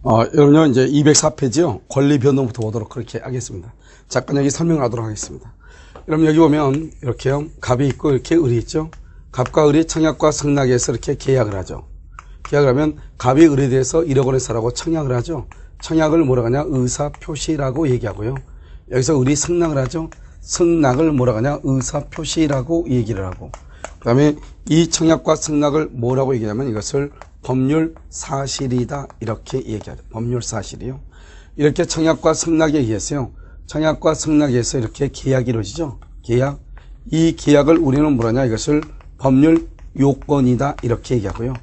여러분요, 이제 204페이지요. 권리 변동부터 보도록 그렇게 하겠습니다. 잠깐 여기 설명을 하도록 하겠습니다. 여러분 여기 보면 이렇게요. 갑이 있고 이렇게 을이 있죠. 갑과 을이 청약과 승낙에서 이렇게 계약을 하죠. 계약을 하면 갑이 을에 대해서 1억 원을 사라고 청약을 하죠. 청약을 뭐라고 하냐? 의사표시라고 얘기하고요. 여기서 을이 승낙을 하죠. 승낙을 뭐라고 하냐? 의사표시라고 얘기를 하고. 그 다음에 이 청약과 승낙을 뭐라고 얘기하냐면 이것을 법률 사실이다 이렇게 얘기하죠. 법률 사실이요. 이렇게 청약과 승낙에 의해서요. 청약과 승낙에 의해서 이렇게 계약이 이루어지죠. 계약. 이 계약을 우리는 뭐라냐? 이것을 법률 요건이다 이렇게 얘기하고요.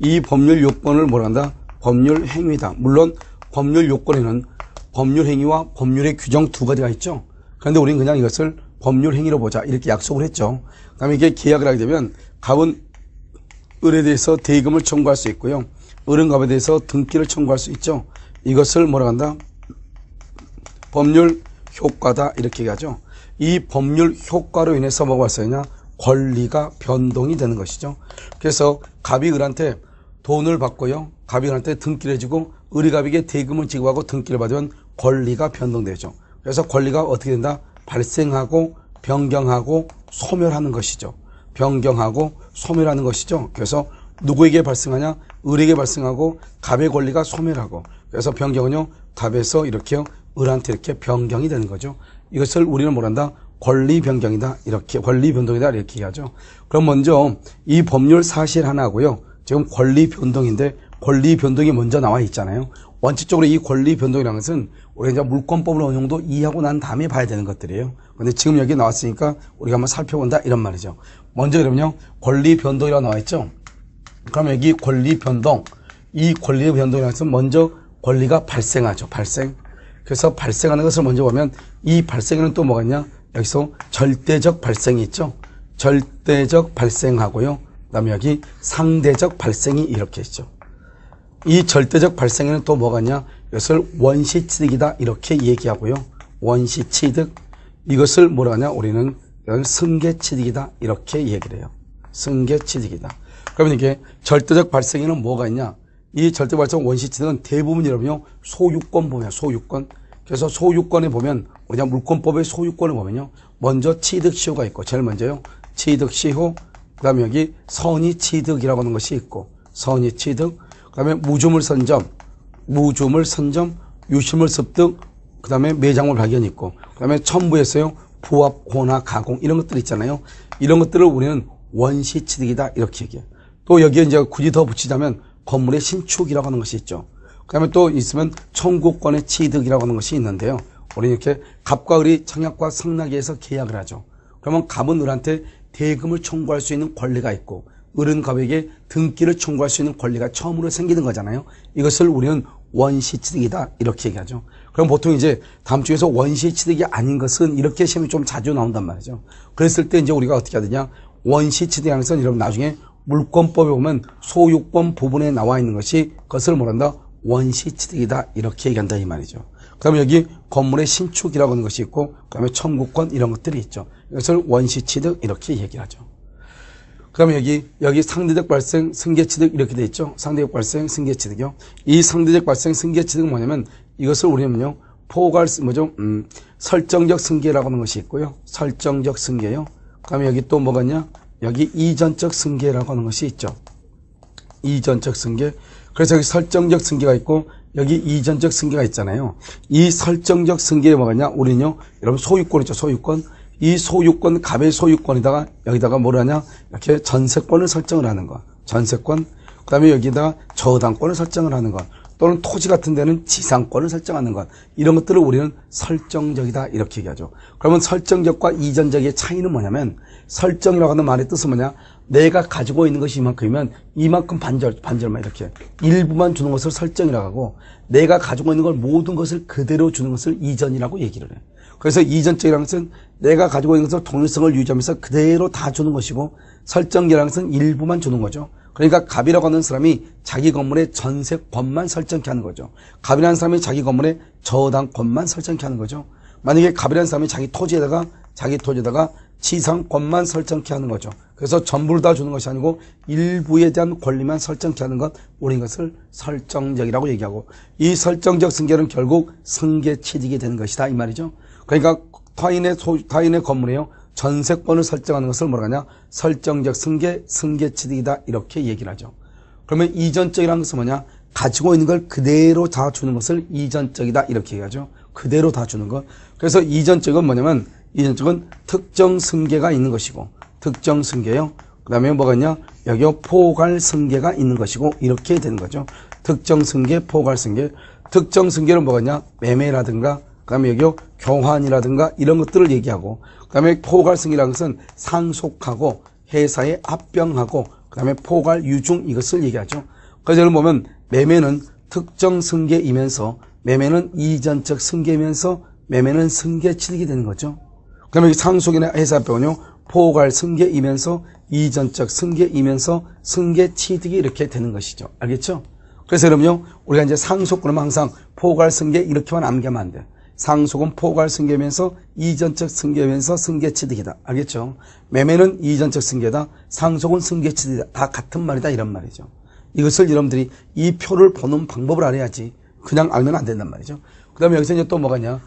이 법률 요건을 뭐라 한다? 법률 행위다. 물론 법률 요건에는 법률 행위와 법률의 규정 두 가지가 있죠. 그런데 우리는 그냥 이것을 법률 행위로 보자 이렇게 약속을 했죠. 그 다음에 이게 계약을 하게 되면 갑은 을에 대해서 대금을 청구할 수 있고요. 을은 갑에 대해서 등기를 청구할 수 있죠. 이것을 뭐라 한다? 법률 효과다 이렇게 얘기하죠. 이 법률 효과로 인해서 뭐가 발생하냐? 권리가 변동이 되는 것이죠. 그래서 갑이 을한테 돈을 받고요. 갑이 을한테 등기를 해주고 을이 갑에게 대금을 지급하고 등기를 받으면 권리가 변동되죠. 그래서 권리가 어떻게 된다? 발생하고 변경하고 소멸하는 것이죠. 변경하고 소멸하는 것이죠. 그래서 누구에게 발생하냐? 을에게 발생하고 갑의 권리가 소멸하고. 그래서 변경은요. 갑에서 이렇게요. 을한테 이렇게 변경이 되는 거죠. 이것을 우리는 뭐란다? 권리 변경이다. 이렇게 권리 변동이다. 이렇게 얘기하죠. 그럼 먼저 이 법률 사실 하나고요. 지금 권리 변동인데 권리 변동이 먼저 나와 있잖아요. 원칙적으로 이 권리 변동이라는 것은 우리가 이제 물권법을 어느 정도 이해하고 난 다음에 봐야 되는 것들이에요. 근데 지금 여기 나왔으니까 우리가 한번 살펴본다 이런 말이죠. 먼저 그러면요. 권리 변동이라고 나와 있죠. 그럼 여기 권리 변동, 이 권리 변동이라는 것은 먼저 권리가 발생하죠. 발생. 그래서 발생하는 것을 먼저 보면 이 발생에는 또 뭐가 있냐? 여기서 절대적 발생이 있죠. 절대적 발생하고요. 그 다음에 여기 상대적 발생이 이렇게 있죠. 이 절대적 발생에는 또 뭐가 있냐? 이것을 원시취득이다 이렇게 얘기하고요. 원시취득. 이것을 뭐라 하냐? 우리는 승계취득이다 이렇게 얘기를 해요. 승계취득이다. 그러면 이게 절대적 발생에는 뭐가 있냐? 이 절대적 발생 원시취득은 대부분 여러분요. 소유권 보면 소유권. 그래서 소유권에 보면 우리가 물권법의 소유권을 보면요. 먼저 취득시효가 있고 제일 먼저요. 취득시효. 그 다음에 여기 선의취득이라고 하는 것이 있고 선의취득. 그 다음에 무주물 선점, 유실물 습득, 그 다음에 매장물 발견이 있고, 그 다음에 첨부에서요, 부합, 혼화, 가공, 이런 것들 있잖아요. 이런 것들을 우리는 원시취득이다, 이렇게 얘기해요. 또 여기에 이제 굳이 더 붙이자면 건물의 신축이라고 하는 것이 있죠. 그 다음에 또 있으면 청구권의 취득이라고 하는 것이 있는데요. 우리는 이렇게 갑과 을이 청약과 승낙에 의해서 계약을 하죠. 그러면 갑은 을한테 대금을 청구할 수 있는 권리가 있고, 을은 갑에게 등기를 청구할 수 있는 권리가 처음으로 생기는 거잖아요. 이것을 우리는 원시취득이다 이렇게 얘기하죠. 그럼 보통 이제 다음 주에서 원시취득이 아닌 것은 이렇게 시험이 좀 자주 나온단 말이죠. 그랬을 때 이제 우리가 어떻게 해야 되냐? 원시취득이라는 것은 여러분 나중에 물권법에 보면 소유권 부분에 나와 있는 것이 그것을 뭐란다? 원시취득이다 이렇게 얘기한다 이 말이죠. 그 다음에 여기 건물의 신축이라고 하는 것이 있고 그 다음에 청구권 이런 것들이 있죠. 이것을 원시취득 이렇게 얘기를 하죠. 그 다음에 여기 상대적 발생, 승계취득 이렇게 돼 있죠. 상대적 발생, 승계취득이요. 이 상대적 발생, 승계취득은 뭐냐면 이것을 우리는요, 설정적 승계라고 하는 것이 있고요. 설정적 승계요. 그 다음에 여기 또 뭐가 있냐? 여기 이전적 승계라고 하는 것이 있죠. 이전적 승계. 그래서 여기 설정적 승계가 있고 여기 이전적 승계가 있잖아요. 이 설정적 승계에 뭐가 있냐? 우리는요, 여러분 소유권 있죠. 소유권. 이 소유권, 갑의 소유권에다가 여기다가 뭘 하냐? 이렇게 전세권을 설정을 하는 거. 전세권. 그 다음에 여기다가 저당권을 설정을 하는 것. 또는 토지 같은 데는 지상권을 설정하는 것. 이런 것들을 우리는 설정적이다. 이렇게 얘기하죠. 그러면 설정적과 이전적의 차이는 뭐냐면 설정이라고 하는 말의 뜻은 뭐냐? 내가 가지고 있는 것이 이만큼이면 이만큼 반절만 이렇게 일부만 주는 것을 설정이라고 하고 내가 가지고 있는 걸 모든 것을 그대로 주는 것을 이전이라고 얘기를 해요. 그래서 이전적이라는 것은 내가 가지고 있는 것을 동일성을 유지하면서 그대로 다 주는 것이고 설정이라는 것은 일부만 주는 거죠. 그러니까 갑이라고 하는 사람이 자기 건물의 전세권만 설정케 하는 거죠. 갑이라는 사람이 자기 건물의 저당권만 설정케 하는 거죠. 만약에 갑이라는 사람이 자기 토지에다가 지상권만 설정케 하는 거죠. 그래서 전부를 다 주는 것이 아니고 일부에 대한 권리만 설정케 하는 것, 우리는 이것을 설정적이라고 얘기하고, 이 설정적 승계는 결국 승계 취득이 되는 것이다 이 말이죠. 그러니까 타인의 건물에요 전세권을 설정하는 것을 뭐라 하냐, 설정적 승계, 승계 취득이다 이렇게 얘기를 하죠. 그러면 이전적이라는 것은 뭐냐, 가지고 있는 걸 그대로 다 주는 것을 이전적이다 이렇게 얘기하죠. 그대로 다 주는 것. 그래서 이전적은 뭐냐면, 이전적은 특정 승계가 있는 것이고, 특정 승계요. 그 다음에 뭐가 있냐, 여기 포괄 승계가 있는 것이고, 이렇게 되는 거죠. 특정 승계, 포괄 승계. 특정 승계는 뭐가 있냐, 매매라든가, 그 다음에 여기 교환이라든가 이런 것들을 얘기하고, 그 다음에 포괄 승계라는 것은 상속하고 회사에 합병하고, 그 다음에 포괄 유중 이것을 얘기하죠. 그래서 여러분 보면 매매는 특정 승계이면서, 매매는 이전적 승계이면서, 매매는 승계 취득이 되는 거죠. 그 다음에 상속이나 회사 합병은요, 포괄 승계이면서, 이전적 승계이면서, 승계 취득이 이렇게 되는 것이죠. 알겠죠? 그래서 여러분요, 우리가 이제 상속권은 항상 포괄 승계 이렇게만 암기하면 안 돼. 상속은 포괄 승계면서, 이전적 승계면서 승계 취득이다. 알겠죠? 매매는 이전적 승계다. 상속은 승계 취득이다. 다 같은 말이다. 이런 말이죠. 이것을 여러분들이 이 표를 보는 방법을 알아야지. 그냥 알면 안 된단 말이죠. 그 다음에 여기서 이제 또 뭐가 있냐.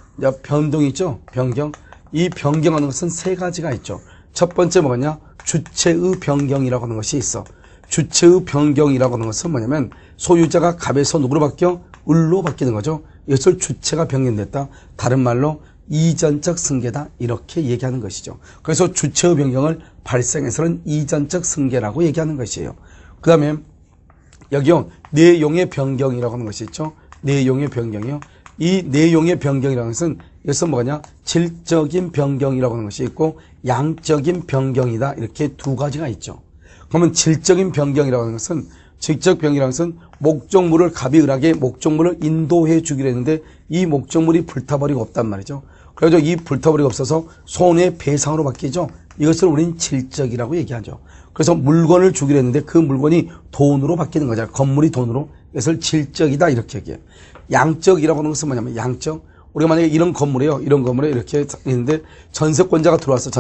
변동이 있죠? 변경. 이 변경하는 것은 세 가지가 있죠. 첫 번째 뭐냐? 주체의 변경이라고 하는 것이 있어. 주체의 변경이라고 하는 것은 뭐냐면, 소유자가 갑에서 누구로 바뀌어? 을로 바뀌는 거죠. 이것을 주체가 변경됐다. 다른 말로 이전적 승계다. 이렇게 얘기하는 것이죠. 그래서 주체의 변경을 발생해서는 이전적 승계라고 얘기하는 것이에요. 그 다음에 여기요, 내용의 변경이라고 하는 것이 있죠. 내용의 변경이요. 이 내용의 변경이라는 것은, 이것은 뭐냐, 질적인 변경이라고 하는 것이 있고, 양적인 변경이다. 이렇게 두 가지가 있죠. 그러면 질적인 변경이라고 하는 것은, 질적 변경이라는 것은 목적물을 갑이 을에게 목적물을 인도해 주기로 했는데, 이 목적물이 불타버리고 없단 말이죠. 그래서 이 불타버리고 없어서 손해배상으로 바뀌죠. 이것을 우리는 질적이라고 얘기하죠. 그래서 물건을 주기로 했는데 그 물건이 돈으로 바뀌는 거죠. 건물이 돈으로. 이것을 질적이다 이렇게 얘기해요. 양적이라고 하는 것은 뭐냐면, 양적. 우리가 만약에 이런 건물이에요. 이런 건물에 이렇게 있는데 전세권자가 들어왔어.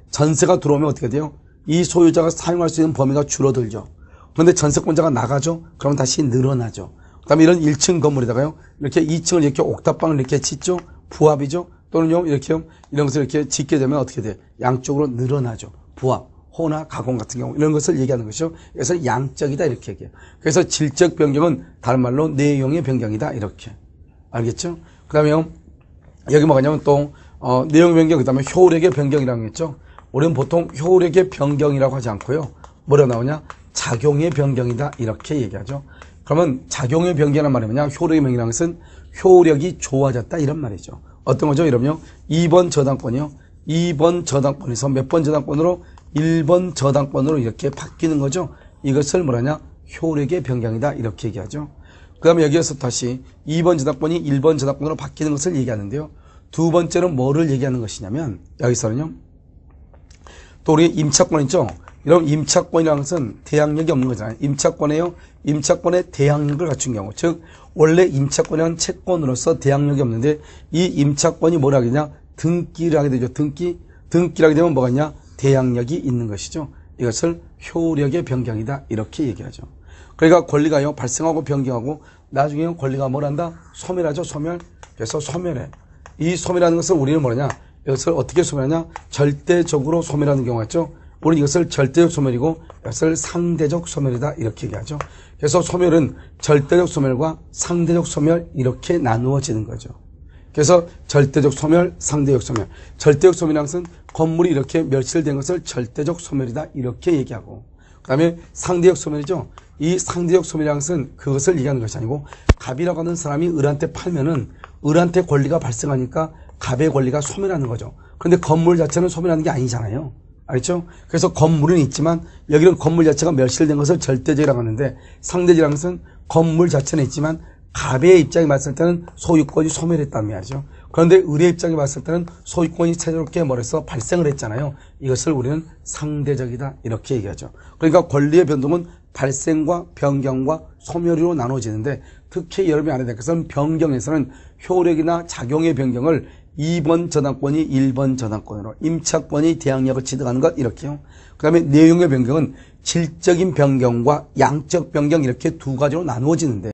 전세가 들어오면 어떻게 돼요? 이 소유자가 사용할 수 있는 범위가 줄어들죠. 그런데 전세권자가 나가죠. 그러면 다시 늘어나죠. 그 다음에 이런 1층 건물에다가요, 이렇게 2층을 이렇게 옥탑방을 이렇게 짓죠. 부합이죠. 또는요, 이렇게요, 이런 것을 이렇게 짓게 되면 어떻게 돼요? 양쪽으로 늘어나죠. 부합, 호나 가공 같은 경우, 이런 것을 얘기하는 것이죠. 그래서 양적이다 이렇게 얘기해요. 그래서 질적 변경은 다른 말로 내용의 변경이다 이렇게. 알겠죠? 그 다음에 여기 뭐냐면 또 내용 변경, 그 다음에 효력의 변경이라는 게 있죠. 우리는 보통 효력의 변경이라고 하지 않고요, 뭐라 나오냐, 작용의 변경이다 이렇게 얘기하죠. 그러면 작용의 변경이란 말이 뭐냐, 효력의 변경이라는 것은 효력이 좋아졌다 이런 말이죠. 어떤 거죠? 이러면요, 2번 저당권이요, 2번 저당권에서 몇 번 저당권으로? 1번 저당권으로 이렇게 바뀌는 거죠. 이것을 뭐라냐, 효력의 변경이다 이렇게 얘기하죠. 그 다음에 여기에서 다시 2번 저당권이 1번 저당권으로 바뀌는 것을 얘기하는데요. 두 번째는 뭐를 얘기하는 것이냐면, 여기서는요, 또 우리 임차권 있죠. 이런 임차권이라는 것은 대항력이 없는 거잖아요. 임차권에요, 임차권의 대항력을 갖춘 경우, 즉 원래 임차권이란 채권으로서 대항력이 없는데, 이 임차권이 뭐라 하겠냐, 등기를 하게 되죠. 등기를 하게 되면 뭐가 있냐, 대항력이 있는 것이죠. 이것을 효력의 변경이다 이렇게 얘기하죠. 그러니까 권리가요, 발생하고 변경하고 나중에 권리가 뭘한다? 소멸하죠. 소멸. 그래서 소멸해. 이 소멸하는 것을 우리는 뭐냐, 이것을 어떻게 소멸하냐, 절대적으로 소멸하는 경우가 있죠. 우리는 이것을 절대적 소멸이고 이것을 상대적 소멸이다 이렇게 얘기하죠. 그래서 소멸은 절대적 소멸과 상대적 소멸 이렇게 나누어지는 거죠. 그래서 절대적 소멸, 상대적 소멸. 절대적 소멸이라는 것은 건물이 이렇게 멸실된 것을 절대적 소멸이다 이렇게 얘기하고, 그 다음에 상대적 소멸이죠. 이 상대적 소멸이라는 것은 그것을 얘기하는 것이 아니고, 갑이라고 하는 사람이 을한테 팔면은 을한테 권리가 발생하니까 갑의 권리가 소멸하는 거죠. 그런데 건물 자체는 소멸하는 게 아니잖아요. 알겠죠? 그래서 건물은 있지만 여기는 건물 자체가 멸실된 것을 절대적이라고 하는데, 상대적이라는 것은 건물 자체는 있지만 갑의 입장에 봤을 때는 소유권이 소멸했단 말이죠. 그런데 을의 입장에 봤을 때는 소유권이 새롭게 뭐래서 발생을 했잖아요. 이것을 우리는 상대적이다 이렇게 얘기하죠. 그러니까 권리의 변동은 발생과 변경과 소멸으로 나눠지는데, 특히 여러분이 알아야 될 것은 변경에서는 효력이나 작용의 변경을 2번 저당권이 1번 저당권으로, 임차권이 대항력을 취득하는 것 이렇게요. 그 다음에 내용의 변경은 질적인 변경과 양적 변경 이렇게 두 가지로 나누어지는데